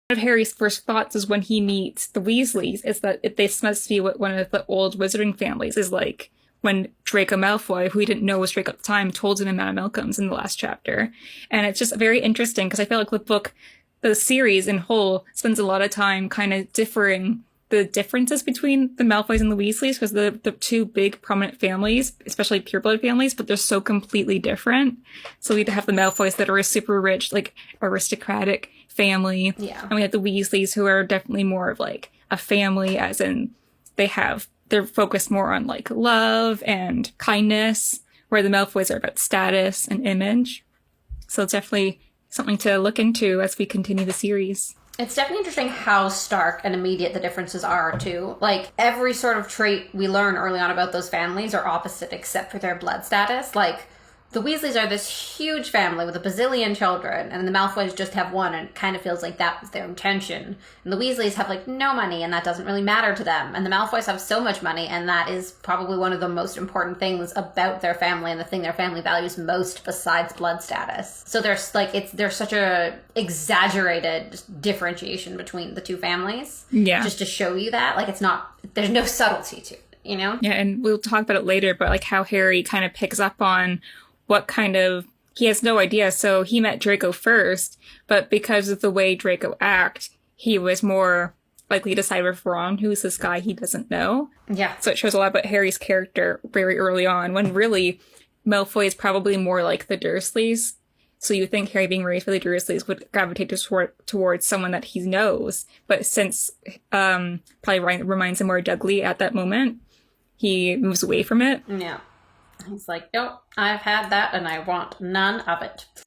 of Harry's first thoughts is when he meets the Weasleys is that this must be what one of the old wizarding families is like, when Draco Malfoy, who he didn't know was Draco at the time, told him in Madame Malcolm's in the last chapter. And it's just very interesting because I feel like the series in whole spends a lot of time kind of differing the differences between the Malfoys and the Weasleys, because the two big prominent families, especially pureblood families, but they're so completely different. So we have the Malfoys that are a super rich, like, aristocratic family. Yeah. And we have the Weasleys, who are definitely more of like a family, as in they're focused more on like love and kindness, where the Malfoys are about status and image. So it's definitely something to look into as we continue the series. It's definitely interesting how stark and immediate the differences are, too. Like, every sort of trait we learn early on about those families are opposite except for their blood status. Like, the Weasleys are this huge family with a bazillion children, and the Malfoys just have one, and it kind of feels like that was their intention. And the Weasleys have, like, no money, and that doesn't really matter to them. And the Malfoys have so much money, and that is probably one of the most important things about their family, and the thing their family values most besides blood status. So there's, like, there's such a exaggerated differentiation between the two families. Yeah. Just to show you that. Like, there's no subtlety to it, you know? Yeah, and we'll talk about it later, but like how Harry kind of picks up on he has no idea. So he met Draco first, but because of the way Draco acts, he was more likely to side with Ron, who's this guy he doesn't know. Yeah. So it shows a lot about Harry's character very early on, when really Malfoy is probably more like the Dursleys. So you think Harry, being raised by the Dursleys, would gravitate towards someone that he knows. But since probably reminds him more of Dudley at that moment, he moves away from it. Yeah. He's like, nope, I've had that and I want none of it.